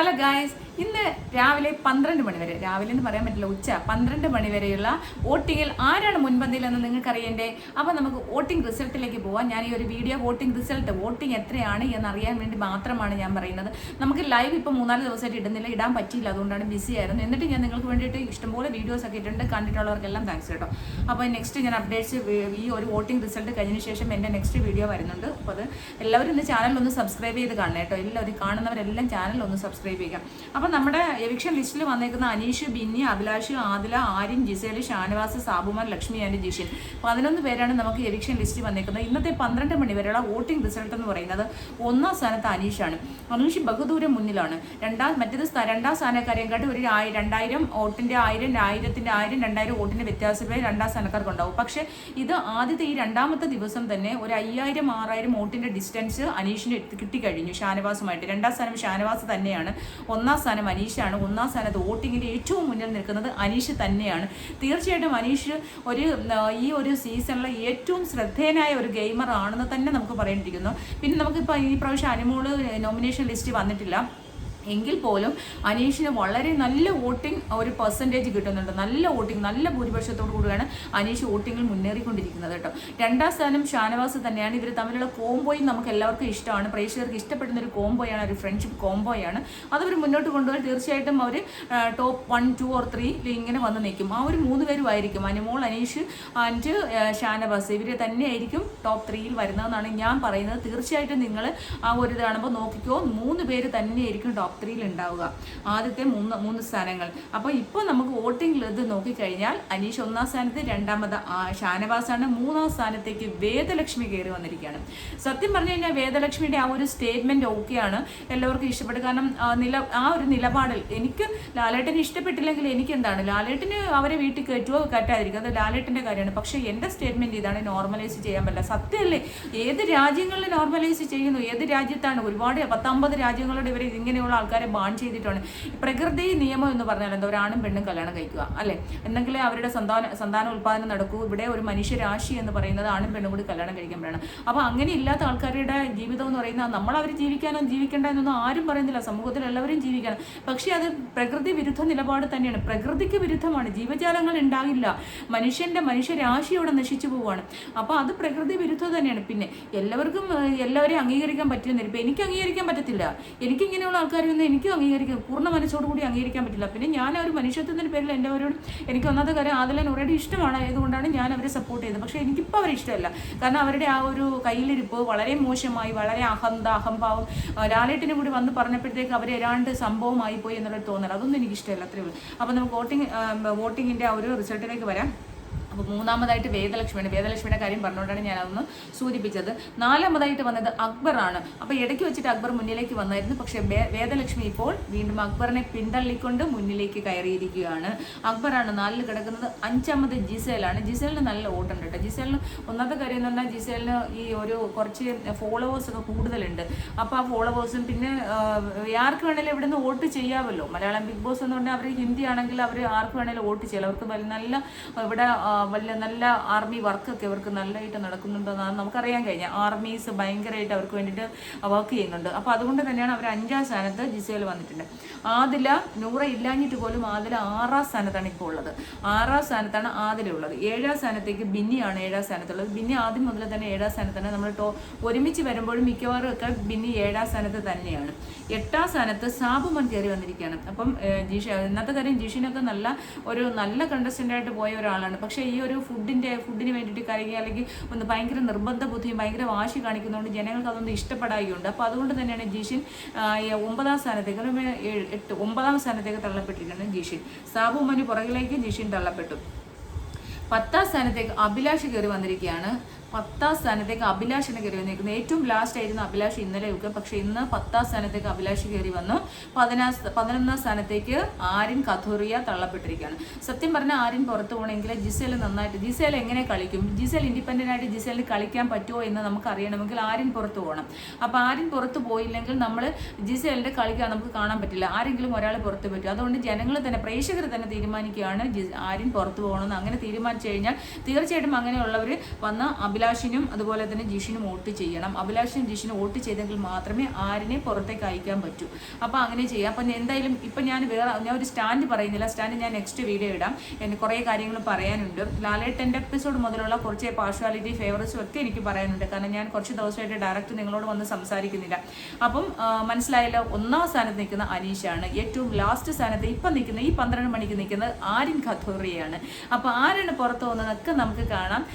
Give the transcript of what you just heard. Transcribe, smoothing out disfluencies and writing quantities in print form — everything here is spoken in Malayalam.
ഹലോ ഗായ്സ്, ഇന്ന് രാവിലെ 12 മണി വരെ, രാവിലെ എന്ന് പറയാൻ പറ്റില്ല, ഉച്ച 12 മണി വരെയുള്ള വോട്ടിങ്ങിൽ ആരാണ് മുൻപന്തിയിലെന്ന് നിങ്ങൾക്ക് അറിയണ്ടേ? അപ്പോൾ നമുക്ക് വോട്ടിംഗ് റിസൾട്ടിലേക്ക് പോവാം. ഞാൻ ഈ ഒരു വീഡിയോ വോട്ടിംഗ് എത്രയാണ് എന്നറിയാൻ വേണ്ടി മാത്രമാണ് ഞാൻ പറയുന്നത്. നമുക്ക് ലൈവ് ഇപ്പോൾ 3-4 ദിവസമായിട്ട് ഇടുന്നില്ല, ഇടാൻ പറ്റിയില്ല, അതുകൊണ്ടാണ് ബിസി ആയിരുന്നു. എന്നിട്ട് ഞാൻ നിങ്ങൾക്ക് വേണ്ടിയിട്ട് ഇഷ്ടംപോലെ വീഡിയോസ് ഒക്കെ ഇട്ടിട്ടുണ്ട്. കണ്ടിട്ടുള്ളവർക്കെല്ലാം താങ്ക്സ് കേട്ടോ. അപ്പോൾ നെക്സ്റ്റ് ഞാൻ അപ്ഡേറ്റ്സ് ഈ ഒരു വോട്ടിംഗ് റിസൾട്ട് കഴിഞ്ഞതിന് ശേഷം എൻ്റെ നെക്സ്റ്റ് വീഡിയോ വരുന്നുണ്ട്. അപ്പോൾ അത് എല്ലാവരും ഇന്ന് ചാനലൊന്ന് സബ്സ്ക്രൈബ് ചെയ്ത് കാണണം കേട്ടോ. എല്ലാവരും കാണുന്നവരെല്ലാം ചാനലൊന്ന് സബ്സ്ക്രൈബ് ചെയ്യാം. അപ്പോൾ നമ്മുടെ എവിക്ഷൻ ലിസ്റ്റിൽ വന്നേക്കുന്ന അനീഷ്, ബിന്നി, അഭിലാഷ്, ആദില, ആര്യൻ, ജിസേൽ, ഷാനവാസ്, സാബുമാൻ, ലക്ഷ്മി ആൻഡ് ജിഷിൻ 11 പേരാണ് നമുക്ക് എവിക്ഷൻ ലിസ്റ്റിൽ വന്നേക്കുന്നത്. ഇന്നത്തെ 12 മണി വരെയുള്ള വോട്ടിംഗ് റിസൾട്ട് എന്ന് പറയുന്നത് 1ാം സ്ഥാനത്ത് അനീഷാണ്. അനീഷ് ബഹുദൂരം മുന്നിലാണ്. രണ്ടാം സ്ഥാനക്കാരെക്കാട്ടി ഒരു 2000 വോട്ടിൻ്റെ 1000 വോട്ടിൻ്റെ വ്യത്യാസമേ 2ാം സ്ഥാനക്കാർക്കുണ്ടാവും. പക്ഷേ ഇത് ആദ്യത്തെ ഈ രണ്ടാമത്തെ ദിവസം തന്നെ ഒരു 5000-6000 വോട്ടിൻ്റെ ഡിസ്റ്റൻസ് അനീഷിന് കിട്ടിക്കഴിഞ്ഞു ഷാനവാസുമായിട്ട്. 2ാം സ്ഥാനം ഷാനവാസ് തന്നെയാണ്, 1ാം സ്ഥാനം അനീഷാണ്. 1ാം സ്ഥാനത്ത് വോട്ടിങ്ങിൻ്റെ ഏറ്റവും മുന്നിൽ നിൽക്കുന്നത് അനീഷ് തന്നെയാണ്. തീർച്ചയായിട്ടും അനീഷ് ഈ ഒരു സീസണിലെ ഏറ്റവും ശ്രദ്ധേയനായ ഒരു ഗെയിമർ ആണെന്ന് തന്നെ നമുക്ക് പറയേണ്ടിയിരിക്കുന്നു. പിന്നെ നമുക്കിപ്പോൾ ഈ പ്രാവശ്യം അനുമോള് നോമിനേഷൻ ലിസ്റ്റ് വന്നിട്ടില്ല എങ്കിൽ പോലും അനീഷിന് വളരെ നല്ല വോട്ടിംഗ് ഒരു പെർസെൻറ്റേജ് കിട്ടുന്നുണ്ട്. നല്ല വോട്ടിംഗ്, നല്ല ഭൂരിപക്ഷത്തോടു കൂടിയാണ് അനീഷ് വോട്ടിങ്ങിൽ മുന്നേറിക്കൊണ്ടിരിക്കുന്നത് കേട്ടോ. 2ാം സ്ഥാനം ഷാനവാസ് തന്നെയാണ്. ഇവർ തമ്മിലുള്ള കോംബോയും നമുക്ക് എല്ലാവർക്കും ഇഷ്ടമാണ്. പ്രേക്ഷകർക്ക് ഇഷ്ടപ്പെടുന്ന ഒരു കോംബോയാണ്, ഒരു ഫ്രണ്ട്ഷിപ്പ് കോംബോയാണ്. അതവർ മുന്നോട്ട് കൊണ്ടുപോയി തീർച്ചയായിട്ടും അവർ ടോപ്പ് 1, 2 or 3 ഇങ്ങനെ വന്ന് നിൽക്കും. ആ ഒരു 3 പേരുമായിരിക്കും, അനുമോൾ, അനീഷ് ആൻഡ് ഷാനവാസ്. ഇവർ തന്നെയായിരിക്കും ടോപ്പ് 3യിൽ വരുന്നതെന്നാണ് ഞാൻ പറയുന്നത്. തീർച്ചയായിട്ടും നിങ്ങൾ ആ ഒരു ഇത് കാണുമ്പോൾ നോക്കിക്കോ, 3 പേര് തന്നെയായിരിക്കും ടോപ്പ് 3യിൽ ഉണ്ടാവുക, ആദ്യത്തെ 3 സ്ഥാനങ്ങൾ. അപ്പോൾ ഇപ്പോൾ നമുക്ക് വോട്ടിംഗ് ഇത് നോക്കിക്കഴിഞ്ഞാൽ അനീഷ് 1ാം സ്ഥാനത്ത്, 2ാമത് ഷാനവാസാണ്, 3ാം സ്ഥാനത്തേക്ക് വേദലക്ഷ്മി കയറി വന്നിരിക്കുകയാണ്. സത്യം പറഞ്ഞു കഴിഞ്ഞാൽ വേദലക്ഷ്മിയുടെ ആ ഒരു സ്റ്റേറ്റ്മെൻറ്റ് ഓക്കെയാണ്, എല്ലാവർക്കും ഇഷ്ടപ്പെട്ടു. കാരണം ആ ഒരു നിലപാടിൽ എനിക്ക് ലാലേട്ടന് ഇഷ്ടപ്പെട്ടില്ലെങ്കിൽ എനിക്കെന്താണ്, ലാലേട്ടന് അവരെ വീട്ടിൽ കയറ്റുമോ കയറ്റാതിരിക്കുക, അത് ലാലേട്ടൻ്റെ കാര്യമാണ്. പക്ഷേ എൻ്റെ സ്റ്റേറ്റ്മെൻറ്റ് ഇതാണ്, നോർമലൈസ് ചെയ്യാൻ പറ്റില്ല. സത്യമല്ലേ? ഏത് രാജ്യങ്ങളിൽ നോർമലൈസ് ചെയ്യുന്നു? ഏത് രാജ്യത്താണ്? ഒരുപാട് 10-50 രാജ്യങ്ങളുടെ ഇവർ ഇങ്ങനെയുള്ള ആൾക്കാരെ ബാൻ ചെയ്തിട്ടാണ്. പ്രകൃതി നിയമം എന്ന് പറഞ്ഞാൽ എന്താ, ഒരാണും പെണ്ണും കല്യാണം കഴിക്കുക അല്ലേ, എന്നെങ്കിലേ അവരുടെ സന്താന ഉൽപ്പാദനം നടക്കൂ. ഇവിടെ ഒരു മനുഷ്യരാശി എന്ന് പറയുന്നത് ആണും പെണ്ണും കൂടി കല്യാണം കഴിക്കാൻ വേണം. അപ്പോൾ അങ്ങനെ ഇല്ലാത്ത ആൾക്കാരുടെ ജീവിതം എന്ന് പറയുന്നത്, നമ്മൾ അവർ ജീവിക്കാനോ ജീവിക്കേണ്ട എന്നൊന്നും ആരും പറയുന്നില്ല, സമൂഹത്തിൽ എല്ലാവരും ജീവിക്കണം. പക്ഷേ അത് പ്രകൃതി വിരുദ്ധ നിലപാട് തന്നെയാണ്, പ്രകൃതിക്ക് വിരുദ്ധമാണ്. ജീവജാലങ്ങൾ ഉണ്ടാകില്ല, മനുഷ്യരാശി അവിടെ നശിച്ചു പോവുകയാണ്. അപ്പോൾ അത് പ്രകൃതി വിരുദ്ധം തന്നെയാണ്. പിന്നെ എല്ലാവരെയും അംഗീകരിക്കാൻ പറ്റുന്നില്ല. ഇപ്പം എനിക്ക് അംഗീകരിക്കാൻ പറ്റത്തില്ല, എനിക്കിങ്ങനെയുള്ള ആൾക്കാരൊന്നും എനിക്ക് അംഗീകരിക്കാൻ, പൂർണ്ണ മനസ്സോടുകൂടി അംഗീകരിക്കാൻ പറ്റില്ല. പിന്നെ ഞാൻ ഒരു മനുഷ്യത്വത്തിൻ്റെ പേരിൽ എല്ലാവരോടും എനിക്ക് ഒന്നാമത്തെ കാര്യം ആദില ഓൾറെഡി ഇഷ്ടമാണ്, ആയതുകൊണ്ടാണ് ഞാൻ അവരെ സപ്പോർട്ട് ചെയ്തത്. പക്ഷേ എനിക്കിപ്പോൾ അവരെ ഇഷ്ടമല്ല. കാരണം അവരുടെ ആ ഒരു കയ്യിലിരിപ്പ് വളരെ മോശമായി, വളരെ അഹംഭാവം ലാലേട്ടിനും കൂടി വന്ന് പറഞ്ഞപ്പോഴത്തേക്ക് അവർ ഏതാണ്ട് സംഭവമായി പോയി എന്നുള്ളൊരു തോന്നൽ, അതൊന്നും എനിക്കിഷ്ടമല്ല. അത്രയേ ഉള്ളൂ. അപ്പോൾ നമുക്ക് വോട്ടിങ്ങിൻ്റെ ആ ഒരു റിസൾട്ടിലേക്ക് വരാം. അപ്പോൾ 3ാമതായിട്ട് വേദലക്ഷ്മിയുടെ കാര്യം പറഞ്ഞുകൊണ്ടാണ് ഞാനതൊന്ന് സൂചിപ്പിച്ചത്. 4ാമതായിട്ട് വന്നത് അക്ബറാണ്. അപ്പോൾ ഇടയ്ക്ക് വെച്ചിട്ട് അക്ബർ മുന്നിലേക്ക് വന്നായിരുന്നു. പക്ഷേ വേദലക്ഷ്മി ഇപ്പോൾ വീണ്ടും അക്ബറിനെ പിന്തള്ളിക്കൊണ്ട് മുന്നിലേക്ക് കയറിയിരിക്കുകയാണ്. അക്ബറാണ് 4ൽ കിടക്കുന്നത്. 5ാമത് ജിസേലാണ്. ജിസേലിന് നല്ല വോട്ടുണ്ട് കേട്ടോ. ജിസേലിന് ഒന്നാമത്തെ കാര്യം എന്ന് പറഞ്ഞാൽ ജിസേലിന് ഈ ഒരു കുറച്ച് ഫോളോവേഴ്സൊക്കെ കൂടുതലുണ്ട്. അപ്പോൾ ആ ഫോളോവേഴ്സും പിന്നെ ആർക്ക് വേണമെങ്കിലും ഇവിടെ നിന്ന് വോട്ട് ചെയ്യാമല്ലോ. മലയാളം ബിഗ് ബോസ് എന്ന് പറഞ്ഞാൽ അവർ ഹിന്ദി ആണെങ്കിൽ അവർ ആർക്ക് വേണമെങ്കിലും വോട്ട് ചെയ്യാം. അവർക്ക് നല്ല ഇവിടെ നല്ല ആർമി വർക്കൊക്കെ ഇവർക്ക് നല്ലതായിട്ട് നടക്കുന്നുണ്ടെന്നാണ് നമുക്കറിയാൻ കഴിഞ്ഞാൽ. ആർമീസ് ഭയങ്കരമായിട്ട് അവർക്ക് വേണ്ടിയിട്ട് വർക്ക് ചെയ്യുന്നുണ്ട്. അപ്പോൾ അതുകൊണ്ട് തന്നെയാണ് അവർ 5ാം സ്ഥാനത്ത് ജിസേൽ വന്നിട്ടുണ്ട്. ആദില, നൂറ ഇല്ലാഞ്ഞിട്ട് പോലും ആദില 6ാം സ്ഥാനത്താണ് ഇപ്പോൾ ഉള്ളത്. 6ാം സ്ഥാനത്താണ് ആദില ഉള്ളത്. 7ാം സ്ഥാനത്തേക്ക് ബിന്നിയാണ് 7ാം സ്ഥാനത്തുള്ളത്. ബിന്നി ആദ്യം മുതൽ തന്നെ 7ാം സ്ഥാനത്താണ്. നമ്മൾ ഒരുമിച്ച് വരുമ്പോഴും മിക്കവാറും ഒക്കെ ബിന്നി 7ാം സ്ഥാനത്ത് തന്നെയാണ്. 8ാം സ്ഥാനത്ത് സാബുമാൻ കയറി വന്നിരിക്കുകയാണ്. അപ്പം ഇന്നത്തെ കാര്യം ജിഷിനൊക്കെ നല്ല കണ്ടസ്റ്റൻ്റായിട്ട് പോയ ഒരാളാണ്. പക്ഷേ ഈ ഒരു ഫുഡിന് വേണ്ടിയിട്ട് കരയുക, അല്ലെങ്കിൽ ഒന്ന് ഭയങ്കര നിർബന്ധ ബുദ്ധിയും ഭയങ്കര വാശി കാണിക്കുന്നതുകൊണ്ട് ജനങ്ങൾക്ക് അതൊന്നും ഇഷ്ടപ്പെടാവുകയുണ്ട്. അപ്പോൾ അതുകൊണ്ട് തന്നെയാണ് ജിഷിൻ 9ാം സ്ഥാനത്തേക്ക് തള്ളപ്പെട്ടിരിക്കുന്നത്. ജിഷിൻ സാബുമാന് പുറകിലേക്ക് ജിഷിൻ തള്ളപ്പെട്ടു. 10ാം സ്ഥാനത്തേക്ക് അഭിലാഷ് കയറി വന്നിരിക്കുകയാണ്. 10ാം സ്ഥാനത്തേക്ക് അഭിലാഷിനെ കയറി വന്നിരിക്കുന്നത്. ഏറ്റവും ലാസ്റ്റ് ആയിരുന്നു അഭിലാഷ് ഇന്നലെയൊക്കെ. പക്ഷേ ഇന്ന് 10ാം സ്ഥാനത്തേക്ക് അഭിലാഷ് കയറി വന്നു. 11ാം സ്ഥാനത്തേക്ക് ആര്യൻ കഥോറിയ തള്ളപ്പെട്ടിരിക്കുകയാണ്. സത്യം പറഞ്ഞാൽ ആര്യൻ പുറത്തു പോകണമെങ്കിൽ ജിസേൽ എങ്ങനെ കളിക്കും, ജിസേൽ ഇൻഡിപെൻഡൻ്റ് ആയിട്ട് ജിസേലിന് കളിക്കാൻ പറ്റുമോ എന്ന് നമുക്ക് അറിയണമെങ്കിൽ ആര്യൻ പുറത്തു പോകണം. അപ്പോൾ ആര്യൻ പുറത്ത് പോയില്ലെങ്കിൽ നമ്മൾ ജിസേലിൻ്റെ കളിക്കാൻ നമുക്ക് കാണാൻ പറ്റില്ല. ആരെങ്കിലും ഒരാൾ പുറത്ത് പറ്റും. അതുകൊണ്ട് ജനങ്ങൾ തന്നെ, പ്രേക്ഷകർ തന്നെ തീരുമാനിക്കുകയാണ് ആര്യൻ പുറത്തു പോകണമെന്ന്. അങ്ങനെ തീരുമാനിച്ചു കഴിഞ്ഞാൽ തീർച്ചയായിട്ടും അങ്ങനെയുള്ളവർ വന്ന് അഭിലാഷിനും അതുപോലെ തന്നെ ജിഷിനും വോട്ട് ചെയ്യണം. അഭിലാഷിനും ജിഷിനും വോട്ട് ചെയ്തെങ്കിൽ മാത്രമേ ആരിനെ പുറത്തേക്ക് അയക്കാൻ പറ്റൂ. അപ്പോൾ അങ്ങനെ ചെയ്യാം. അപ്പം എന്തായാലും ഇപ്പം ഞാൻ ഒരു സ്റ്റാൻഡ് പറയുന്നില്ല. സ്റ്റാൻഡ് ഞാൻ നെക്സ്റ്റ് വീഡിയോ ഇടാം. എനിക്ക് കുറേ കാര്യങ്ങൾ പറയാനുണ്ട്. ലാലേട്ടൻ്റെ എപ്പിസോഡ് മുതലുള്ള കുറച്ച് പാർഷ്വാലിറ്റി ഫേവറേഴ്സും ഒക്കെ എനിക്ക് പറയാനുണ്ട്. കാരണം ഞാൻ കുറച്ച് ദിവസമായിട്ട് ഡയറക്റ്റ് നിങ്ങളോട് വന്ന് സംസാരിക്കുന്നില്ല. അപ്പം മനസ്സിലായല്ലോ. 1ാം സ്ഥാനത്ത് നിൽക്കുന്ന അനീഷാണ്. ഏറ്റവും ലാസ്റ്റ് സ്ഥാനത്ത് ഇപ്പം നിൽക്കുന്ന ഈ 12 മണിക്ക് നിൽക്കുന്നത് ആര്യൻ ഖത്തൂറിയാണ്. അപ്പോൾ ആരാണ് പുറത്തു പോകുന്നതൊക്കെ നമുക്ക് കാണാം.